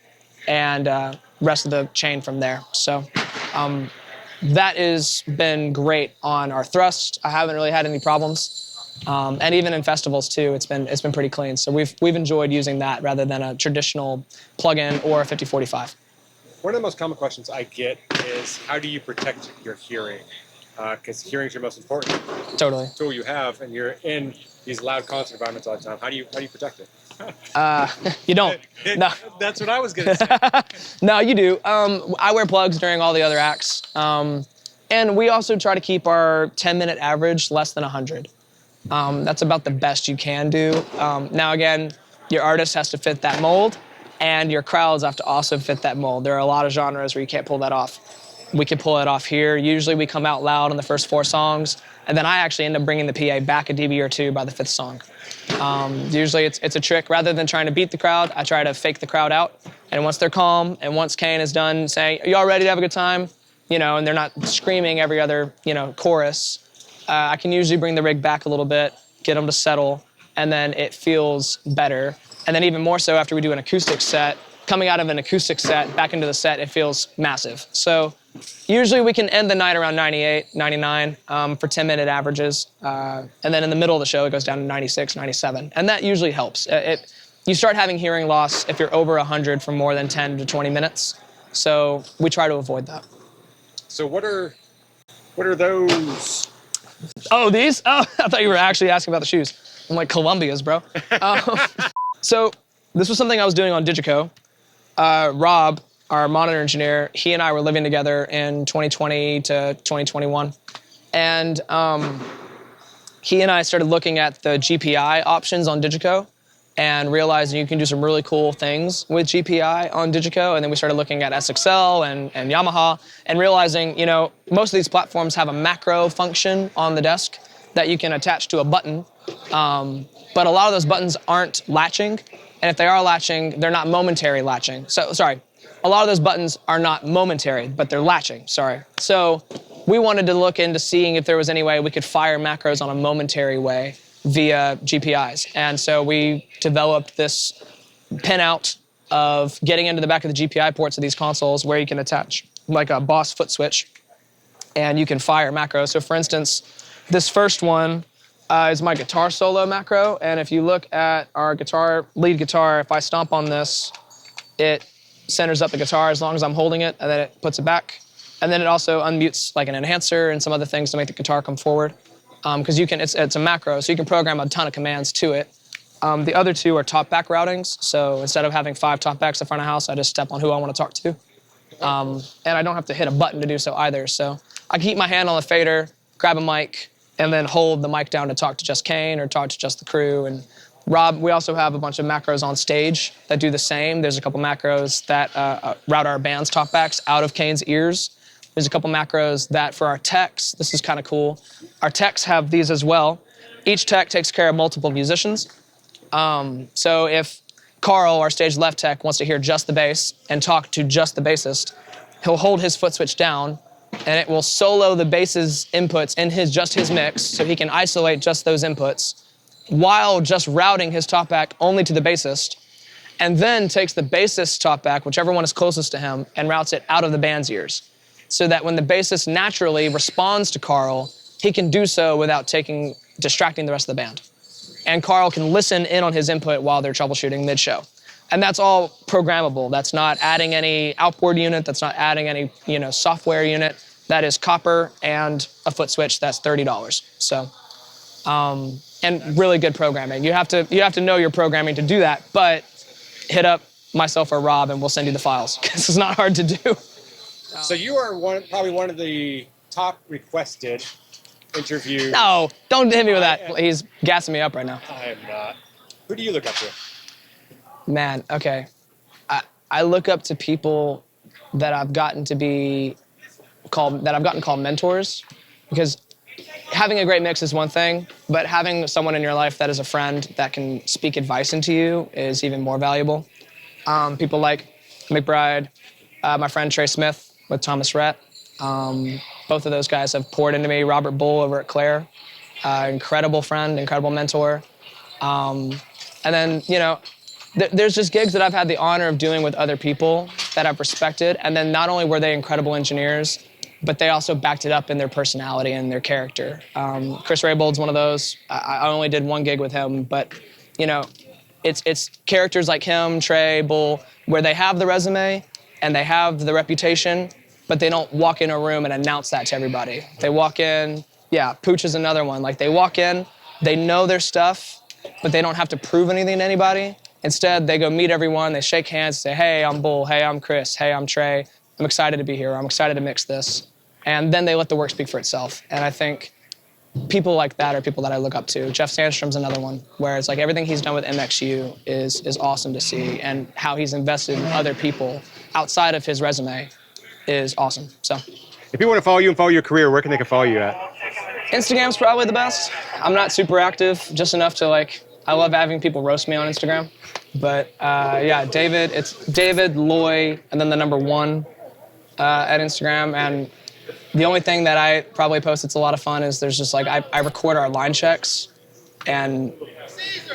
and rest of the chain from there. So that has been great on our thrust. I haven't really had any problems. And even in festivals too, it's been pretty clean. So we've enjoyed using that rather than a traditional plug-in or a 5045.
One of the most common questions I get is, how do you protect your hearing? Because hearing is your most important
Totally.
tool you have, and you're in these loud concert environments all the time. How do you protect it?
You don't. No.
That's what I was gonna say.
No, you do. I wear plugs during all the other acts. And we also try to keep our 10-minute average less than 100. That's about the best you can do. Now again, your artist has to fit that mold, and your crowds have to also fit that mold. There are a lot of genres where you can't pull that off. We can pull it off here. Usually we come out loud on the first 4 songs, and then I actually end up bringing the PA back a dB or 2 by the 5th song. Usually it's a trick. Rather than trying to beat the crowd, I try to fake the crowd out. And once they're calm, and once Kane is done saying, "Are y'all ready to have a good time?" And they're not screaming every other, chorus, I can usually bring the rig back a little bit, get them to settle, and then it feels better. And then even more so after we do an acoustic set, coming out of an acoustic set, back into the set, it feels massive. So usually we can end the night around 98, 99 for 10-minute averages. And then in the middle of the show, it goes down to 96, 97. And that usually helps. You start having hearing loss if you're over 100 for more than 10 to 20 minutes. So we try to avoid that.
So what are those?
Oh, these? Oh, I thought you were actually asking about the shoes. I'm like, Columbia's, bro. So this was something I was doing on Digico. Rob, our monitor engineer, he and I were living together in 2020 to 2021. And he and I started looking at the GPI options on Digico and realizing you can do some really cool things with GPI on Digico. And then we started looking at SXL and Yamaha and realizing, most of these platforms have a macro function on the desk that you can attach to a button. But a lot of those buttons aren't latching. And if they are latching, they're not momentary latching. So, sorry, a lot of those buttons are not momentary, but they're latching, sorry. So we wanted to look into seeing if there was any way we could fire macros on a momentary way via GPIs. And so we developed this pinout of getting into the back of the GPI ports of these consoles where you can attach like a Boss foot switch and you can fire macros. So for instance, this first one is my guitar solo macro. And if you look at our lead guitar, if I stomp on this, it centers up the guitar as long as I'm holding it, and then it puts it back. And then it also unmutes like an enhancer and some other things to make the guitar come forward. Because it's a macro, so you can program a ton of commands to it. The other 2 are top-back routings. So instead of having 5 top-backs in front of house, I just step on who I want to talk to. And I don't have to hit a button to do so either. So I keep my hand on the fader, grab a mic, and then hold the mic down to talk to just Kane or talk to just the crew. And Rob, we also have a bunch of macros on stage that do the same. There's a couple macros that route our band's talkbacks out of Kane's ears. There's a couple macros that for our techs, this is kind of cool. Our techs have these as well. Each tech takes care of multiple musicians. So if Carl, our stage left tech, wants to hear just the bass and talk to just the bassist, he'll hold his foot switch down and it will solo the bass's inputs in just his mix so he can isolate just those inputs while just routing his talkback only to the bassist, and then takes the bassist's talkback, whichever one is closest to him, and routes it out of the band's ears. So that when the bassist naturally responds to Carl, he can do so without distracting the rest of the band. And Carl can listen in on his input while they're troubleshooting mid-show. And that's all programmable. That's not adding any outboard unit. That's not adding any, software unit. That is copper and a foot switch. That's $30. So, and really good programming. You have to know your programming to do that. But hit up myself or Rob, and we'll send you the files because it's not hard to do.
So you are probably one of the top requested interviews.
No, don't hit me with that. He's gassing me up right now.
I am not. Who do you look up to?
Man, okay. I look up to people that I've gotten called mentors, because having a great mix is one thing, but having someone in your life that is a friend that can speak advice into you is even more valuable. People like McBride, my friend Trey Smith with Thomas Rhett. Both of those guys have poured into me. Robert Bull over at Claire, incredible friend, incredible mentor. And then, there's just gigs that I've had the honor of doing with other people that I've respected. And then not only were they incredible engineers, but they also backed it up in their personality and their character. Chris Raybold's one of those. I only did one gig with him, but, it's characters like him, Trey, Bull, where they have the resume and they have the reputation, but they don't walk in a room and announce that to everybody. They walk in, Pooch is another one. Like, they walk in, they know their stuff, but they don't have to prove anything to anybody. Instead, they go meet everyone, they shake hands, say, hey, I'm Bull, hey, I'm Chris, hey, I'm Trey, I'm excited to be here, I'm excited to mix this. And then they let the work speak for itself. And I think people like that are people that I look up to. Jeff Sandstrom's another one, where it's like everything he's done with MXU is awesome to see, and how he's invested in other people outside of his resume is awesome. So
If people want to follow you and follow your career, where can they follow you at?
Instagram's probably the best. I'm not super active, just enough to like, I love having people roast me on Instagram. But yeah, David, it's David Loy and then the number 1 at Instagram. And the only thing that I probably post that's a lot of fun is there's just like, I record our line checks and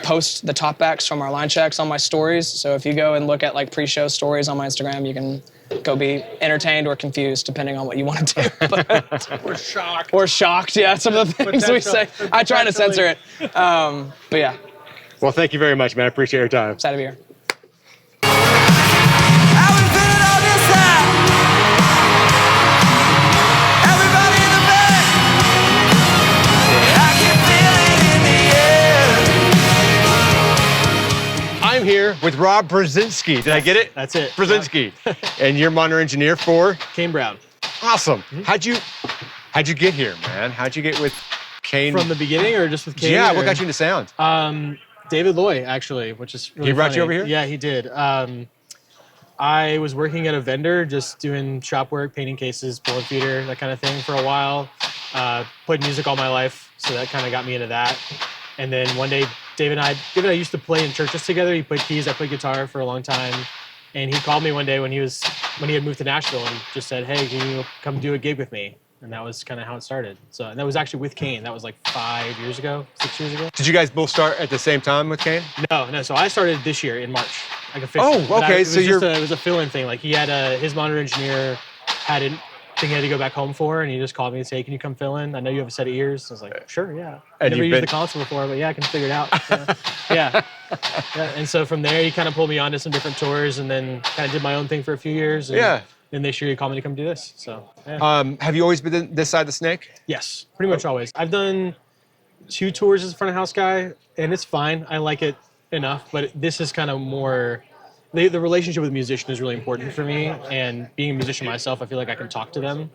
post the talkbacks from our line checks on my stories. So if you go and look at like pre-show stories on my Instagram, you can go be entertained or confused depending on what you want to do. But,
Or shocked.
or shocked, yeah, some of the things we say. I try to censor it. But yeah,
Well, thank you very much, man. I appreciate your time.
excited to be here.
I'm here with Rob Brazinski. Did I get it?
That's it.
Brazinski. And you're monitor engineer for?
Kane Brown.
Awesome. How'd you get here, man? How'd you get with Kane?
From the beginning or just with Kane?
Yeah,
or?
what got you into sound?
David Loy, actually, which is really
He brought
funny.
you over here?
Yeah, he did. I was working at a vendor, just doing shop work, painting cases, pulling feeder, that kind of thing for a while. Played music all my life, so that kind of got me into that. And then one day, David and I used to play in churches together. He played keys, I played guitar for a long time. And he called me one day when he had moved to Nashville and just said, hey, can you come do a gig with me? And that was kind of how it started. So, and that was actually with Kane. That was like 6 years ago.
Did you guys both start at the same time with Kane?
No. So I started this year in March, like officially.
Oh,
But
okay,
it was a fill-in thing. Like he had his monitor engineer had a thing he had to go back home for, and he just called me and said, hey, can you come fill in? I know you have a set of ears. I was like, sure, yeah.
And
Never
you've
used
been-
the console before, but yeah, I can figure it out. Yeah. And so from there, he kind of pulled me onto some different tours, and then kind of did my own thing for a few years. And
Yeah.
Then this year, he called me to come do this. So yeah.
Have you always been this side of the snake?
Yes, pretty much always. I've done 2 tours as a front of house guy, and it's fine. I like it enough, but this is kind of more. The relationship with a musician is really important for me, and being a musician myself, I feel like I can talk to them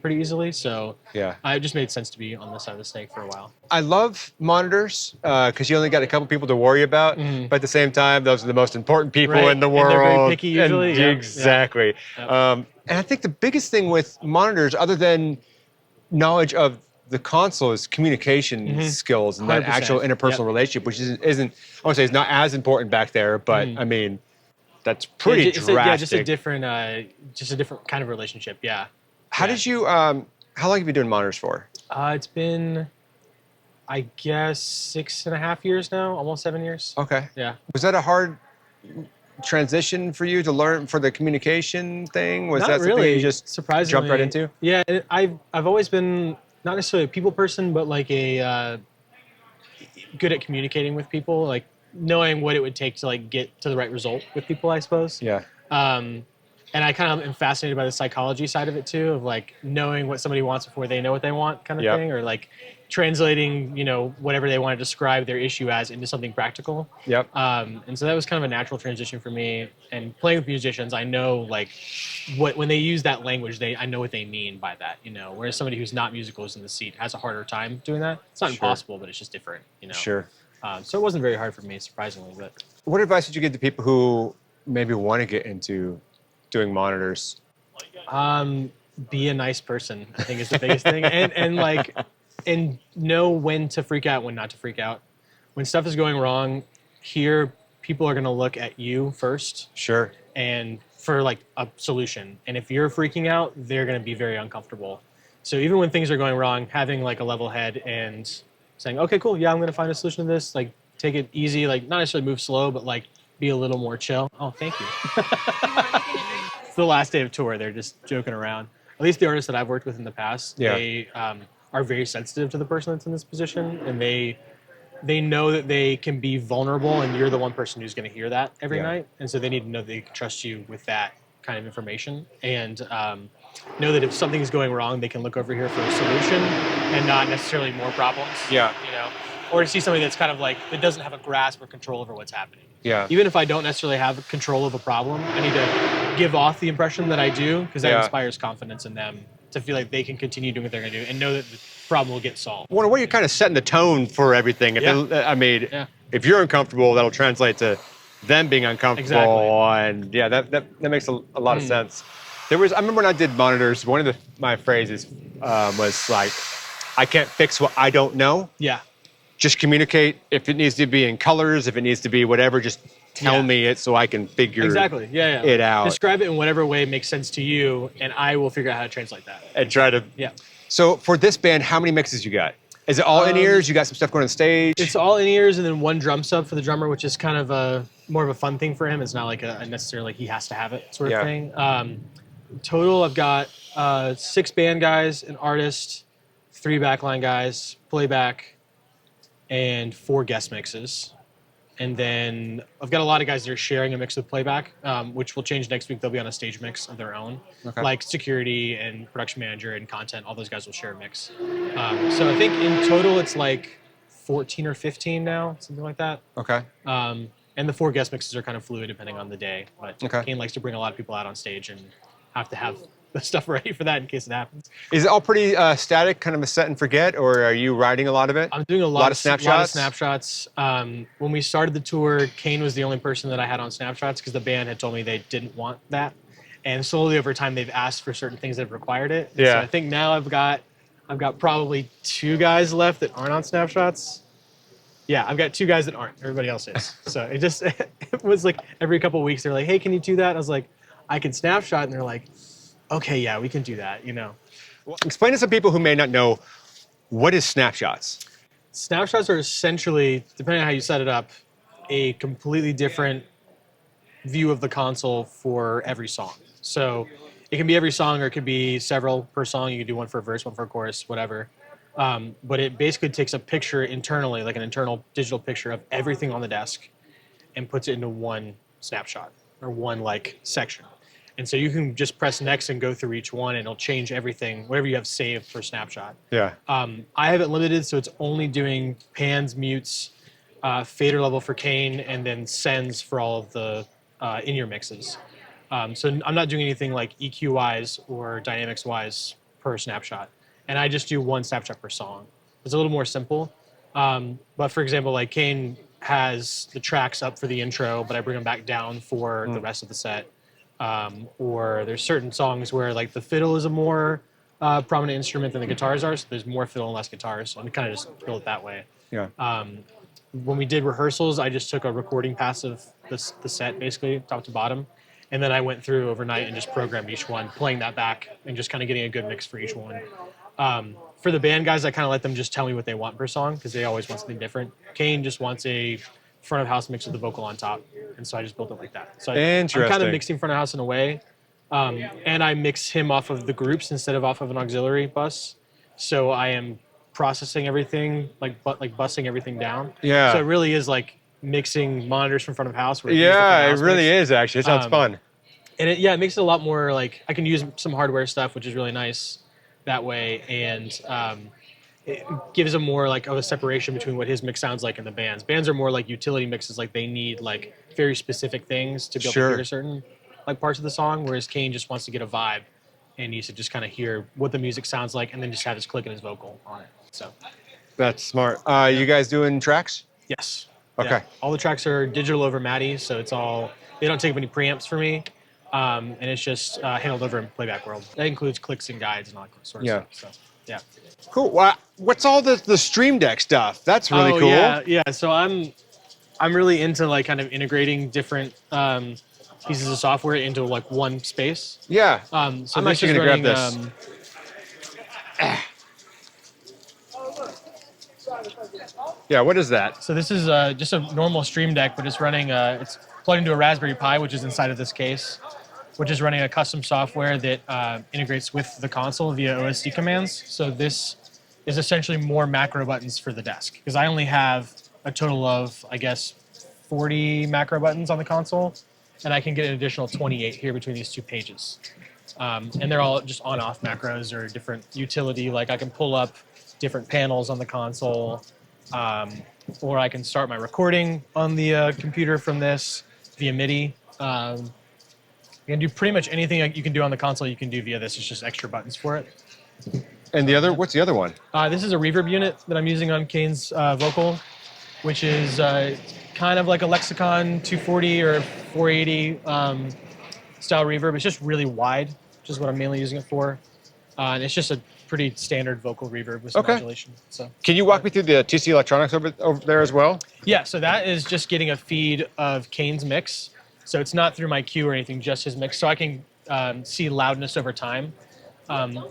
pretty easily. So
Yeah.
it just made sense to be on this side of the snake for a while.
I love monitors because you only got a couple people to worry about, but at the same time, those are the most important people
Right,
in the
and
world.
they're very picky usually,
And
yeah,
exactly.
yeah.
And I think the biggest thing with monitors, other than knowledge of the console, is communication skills and that
100%.
actual interpersonal
Yep.
relationship, which isn't, I want to say, it's not as important back there, but I mean, that's pretty drastic.
Just a different kind of relationship. Yeah.
How did you? How long have you been doing monitors for?
It's been, I guess, 6.5 years now, almost 7 years.
Okay.
Yeah.
Was that a hard transition for you to learn for the communication thing? Was
Not
that something
really.
you just
surprisingly
jumped right into?
Yeah, I've always been not necessarily a people person, but like a good at communicating with people, like knowing what it would take to like get to the right result with people, I suppose.
Yeah.
And I kind of am fascinated by the psychology side of it too, of like knowing what somebody wants before they know what they want, kind of
Yep.
thing, or like translating, whatever they want to describe their issue as into something practical.
Yep.
And so that was kind of a natural transition for me. And playing with musicians, I know like when they use that language, I know what they mean by that, whereas somebody who's not musical is in the seat has a harder time doing that. It's not
Sure.
impossible, but it's just different,
Sure.
So it wasn't very hard for me, surprisingly, but
What advice would you give to people who maybe want to get into doing monitors?
be a nice person, I think, is the biggest thing. And know when to freak out, when not to freak out. When stuff is going wrong, here people are going to look at you first
Sure.
and for like a solution. And if you're freaking out, they're going to be very uncomfortable. So even when things are going wrong, having like a level head and saying, okay, cool, yeah, I'm going to find a solution to this. Like take it easy, like not necessarily move slow, but like be a little more chill. Oh, thank you. It's the last day of tour. They're just joking around. At least the artists that I've worked with in the past, they are very sensitive to the person that's in this position, and they know that they can be vulnerable, and you're the one person who's going to hear that every night, and so they need to know that they can trust you with that kind of information, and know that if something's going wrong, they can look over here for a solution and not necessarily more problems.
Yeah.
or to see somebody that's kind of like that doesn't have a grasp or control over what's happening.
Yeah.
Even if I don't necessarily have control of a problem, I need to give off the impression that I do, because that inspires confidence in them to feel like they can continue doing what they're going to do and know that the problem will get solved.
Well, what you're kind of setting the tone for everything. If if you're uncomfortable, that'll translate to them being uncomfortable.
Exactly.
And that makes a lot of sense. I remember when I did monitors, one of my phrases was like, I can't fix what I don't know.
Yeah.
Just communicate. If it needs to be in colors, if it needs to be whatever, just tell me it so I can figure it out.
Describe it in whatever way makes sense to you, and I will figure out how to translate that.
And try to.
Yeah.
So for this band, how many mixes you got? Is it all in ears? You got some stuff going on stage?
It's all in ears, and then one drum sub for the drummer, which is kind of more of a fun thing for him. It's not like a necessarily he has to have it sort of thing. Total, I've got 6 band guys, an artist, 3 backline guys, playback, and 4 guest mixes. And then I've got a lot of guys that are sharing a mix with playback, which will change next week. They'll be on a stage mix of their own. Okay. Like security and production manager and content, all those guys will share a mix. So I think in total it's like 14 or 15 now, something like that.
Okay.
And the 4 guest mixes are kind of fluid depending on the day. But Kane likes to bring a lot of people out on stage and have to have the stuff ready for that in case it happens.
Is it all pretty static, kind of a set and forget, or are you writing a lot of it?
I'm doing a lot of
snapshots.
When we started the tour, Kane was the only person that I had on snapshots because the band had told me they didn't want that, and slowly over time they've asked for certain things that have required it.
Yeah.
So I think now I've got probably 2 guys left that aren't on snapshots. Yeah, I've got 2 guys that aren't. Everybody else is. So it was like every couple of weeks they're like, "Hey, can you do that?" I was like, "I can snapshot," and they're like, "Okay, yeah, we can do that,"
Well, explain to some people who may not know, what is snapshots?
Snapshots are essentially, depending on how you set it up, a completely different view of the console for every song. So it can be every song, or it could be several per song. You can do one for a verse, one for a chorus, whatever. But it basically takes a picture internally, like an internal digital picture of everything on the desk, and puts it into one snapshot or one section. And so you can just press next and go through each one, and it'll change everything, whatever you have saved for snapshot.
Yeah.
I have it limited, so it's only doing pans, mutes, fader level for Kane, and then sends for all of the in-ear mixes. So I'm not doing anything like EQ-wise or dynamics-wise per snapshot. And I just do one snapshot per song. It's a little more simple. But for example, Kane has the tracks up for the intro, but I bring them back down for the rest of the set. Or there's certain songs where the fiddle is a more prominent instrument than the guitars are, so there's more fiddle and less guitars. So I'm kind of just build it that way.
Yeah.
When we did rehearsals, I just took a recording pass of the set, basically, top to bottom. And then I went through overnight and just programmed each one, playing that back and just kind of getting a good mix for each one. For the band guys, I kind of let them just tell me what they want per song because they always want something different. Kane just wants a front of house mix with the vocal on top. And so I just built it like that. So I'm kind of mixing front of house in a way. And I mix him off of the groups instead of off of an auxiliary bus. So I am processing everything, bussing everything down.
Yeah.
So it really is mixing monitors from front of house.
Yeah, it really is actually. It sounds fun.
And it makes it a lot more I can use some hardware stuff, which is really nice that way. And it gives them more of a separation between what his mix sounds like and the band's. Bands are more utility mixes, they need very specific things to be able to hear certain parts of the song, whereas Kane just wants to get a vibe and needs to just kind of hear what the music sounds like and then just have his click and his vocal on it. So
that's smart. You guys doing tracks?
Yes.
Okay.
Yeah. All the tracks are digital over MADI, so it's all, they don't take up any preamps for me. And it's just handled over in Playback World. That includes clicks and guides and all that sort of stuff. So, yeah.
Cool. What's all the Stream Deck stuff? That's really cool.
Yeah. So I'm really into kind of integrating different pieces of software into one space.
Yeah.
So
I'm actually gonna grab this. Yeah. What is that?
So this is just a normal Stream Deck, but it's running. It's plugged into a Raspberry Pi, which is inside of this case, which is running a custom software that integrates with the console via OSD commands. So this is essentially more macro buttons for the desk, because I only have a total of, 40 macro buttons on the console, and I can get an additional 28 here between these 2 pages. And they're all just on-off macros or different utility. I can pull up different panels on the console. or I can start my recording on the computer from this via MIDI. You can do pretty much anything you can do on the console. You can do via this. It's just extra buttons for it.
And the other, what's the other one?
This is a reverb unit that I'm using on Kane's vocal, which is kind of like a Lexicon 240 or 480 style reverb. It's just really wide, which is what I'm mainly using it for. And it's just a pretty standard vocal reverb with some modulation. So,
can you walk me through the TC Electronics over there as well?
Yeah, so that is just getting a feed of Kane's mix. So it's not through my cue or anything, just his mix. So I can see loudness over time.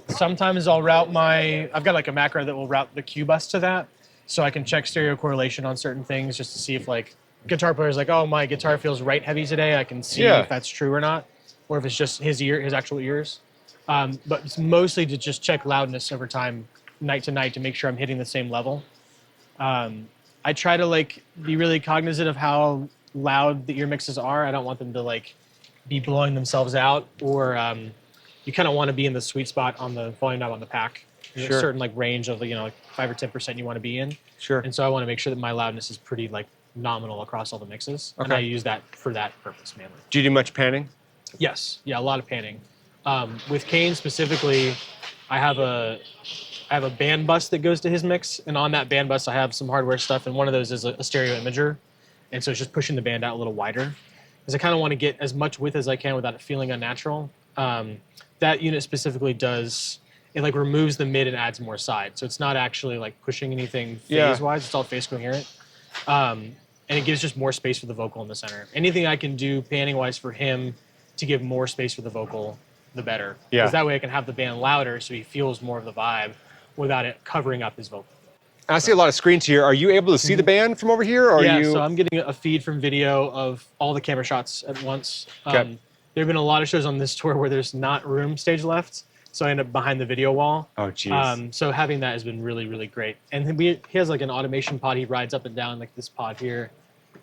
Sometimes I'll route I've got like a macro that will route the cue bus to that. So I can check stereo correlation on certain things just to see if like guitar player's like, oh, my guitar feels right heavy today. I can see if that's true or not, or if it's just his actual ears. But it's mostly to just check loudness over time, night to night, to make sure I'm hitting the same level. I try to like be really cognizant of how loud the ear mixes are. I don't want them to like be blowing themselves out, or you kind of want to be in the sweet spot on the volume knob on the pack. There's a certain like range of like 5 or 10% you want to be in. Sure. And so I want to make sure that my loudness is pretty like nominal across all the mixes. Okay. And I use that for that purpose mainly.
Do you do much panning?
Yes. Yeah, a lot of panning. With Kane specifically, I have a band bus that goes to his mix, and on that band bus I have some hardware stuff, and one of those is a stereo imager, and so it's just pushing the band out a little wider, because I kind of want to get as much width as I can without it feeling unnatural. That unit specifically it like removes the mid and adds more side, so it's not actually like pushing anything phase-wise, it's all phase coherent. And it gives just more space for the vocal in the center. Anything I can do panning-wise for him to give more space for the vocal, the better. Because that way I can have the band louder so he feels more of the vibe without it covering up his vocal.
I see a lot of screens here. Are you able to see the band from over here? Or
yeah, so I'm getting a feed from video of all the camera shots at once. There have been a lot of shows on this tour where there's not room stage left, so I end up behind the video wall.
Oh, jeez.
So having that has been really, really great. And he has like an automation pod. He rides up and down like this pod here.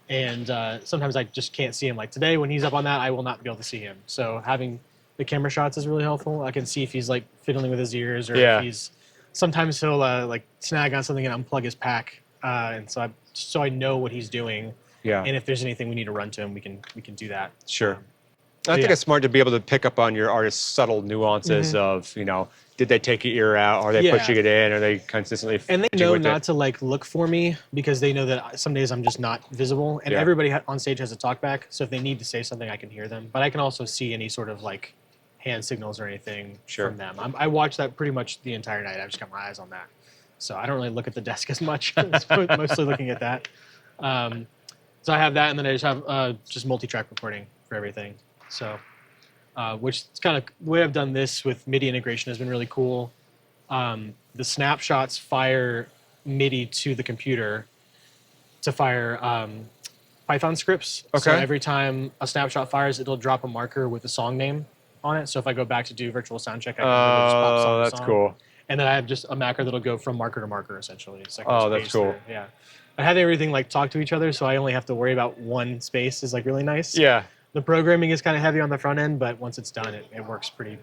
And sometimes I just can't see him. Like today when he's up on that, I will not be able to see him. So having the camera shots is really helpful. I can see if he's like fiddling with his ears, or if he's, sometimes he'll like snag on something and unplug his pack. And so I know what he's doing. Yeah. And if there's anything we need to run to him, we can do that.
Sure. I think it's smart to be able to pick up on your artist's subtle nuances of, did they take your ear out? Are they pushing it in? Are they consistently?
And they know not to like look for me, because they know that some days I'm just not visible. And everybody on stage has a talkback, so if they need to say something, I can hear them. But I can also see any sort of like hand signals or anything from them. I watch that pretty much the entire night. I've just got my eyes on that. So I don't really look at the desk as much. I'm mostly looking at that. So I have that, and then I just have just multi-track recording for everything. So, which is kind of the way I've done this with MIDI integration has been really cool. The snapshots fire MIDI to the computer to fire Python scripts. Okay. So every time a snapshot fires, it'll drop a marker with the song name on it. So if I go back to do virtual sound check, I can just pop song to
that's
song.
Cool.
And then I have just a macro that'll go from marker to marker, essentially. It's like
that's cool.
there. Yeah. I had everything like talk to each other, so I only have to worry about one space is like really nice.
Yeah.
The programming is kind of heavy on the front end, but once it's done, it works pretty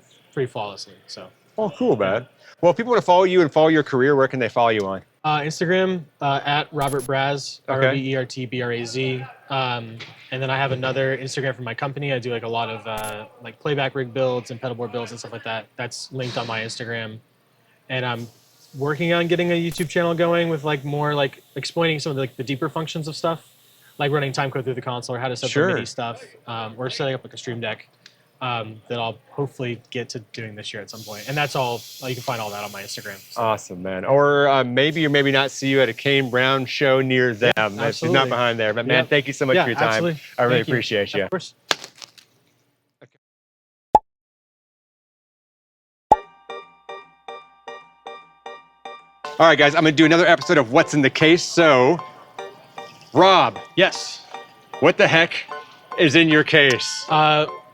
flawlessly. So.
Oh, cool, man. Well, if people want to follow you and follow your career, where can they follow you on?
Instagram at Robert Braz, RobertBraz. And then I have another Instagram for my company. I do like a lot of like playback rig builds and pedal board builds and stuff like that. That's linked on my Instagram. And I'm working on getting a YouTube channel going with like more like explaining some of the, like the deeper functions of stuff, like running timecode through the console or how to set the MIDI stuff. We're setting up like a stream deck that I'll hopefully get to doing this year at some point. And that's all, you can find all that on my Instagram. So.
Awesome, man. Or maybe or maybe not see you at a Kane Brown show near them. Yeah, she's not behind there. But man, thank you so much for your time.
Absolutely.
I really appreciate you.
Of course.
All right, guys, I'm going to do another episode of What's in the Case. So, Rob.
Yes.
What the heck is in your case?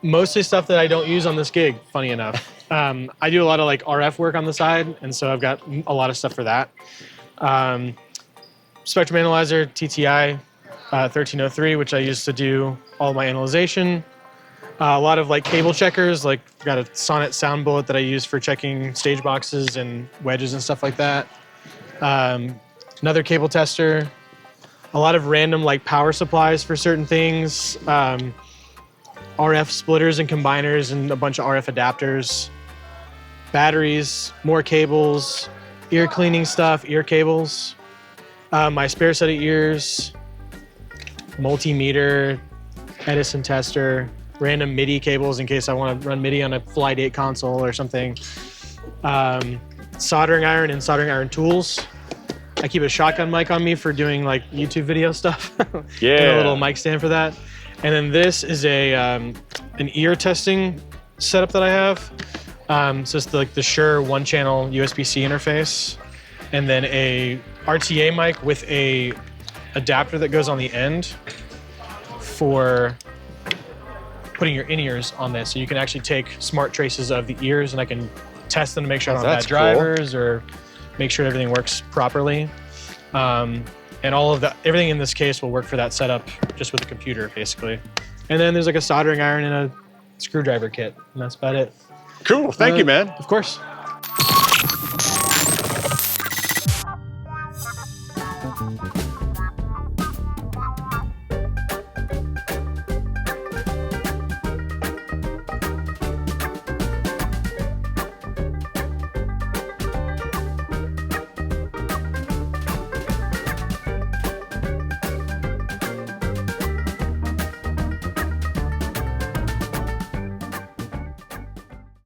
Mostly stuff that I don't use on this gig, funny enough. I do a lot of like RF work on the side, and so I've got a lot of stuff for that. Spectrum Analyzer, TTI 1303, which I use to do all my analyzation. A lot of like cable checkers, like I've got a Sonnet sound bullet that I use for checking stage boxes and wedges and stuff like that. another cable tester, a lot of random like power supplies for certain things, RF splitters and combiners and a bunch of RF adapters, batteries, more cables, ear cleaning stuff, ear cables, my spare set of ears, multimeter, Edison tester, random MIDI cables in case I want to run MIDI on a Flight 8 console or something, soldering iron and soldering iron tools. I keep a shotgun mic on me for doing like YouTube video stuff.
Yeah.
And a little mic stand for that. And then this is a an ear testing setup that I have. So it's like the Shure one-channel USB-C interface, and then a RTA mic with a adapter that goes on the end for putting your in-ears on this. So you can actually take smart traces of the ears, and I can test them to make sure I don't have
That's
bad drivers or make sure everything works properly. And all of that, everything in this case will work for that setup just with the computer, basically. And then there's like a soldering iron and a screwdriver kit, and that's about it.
Cool. Thank you, man.
Of course.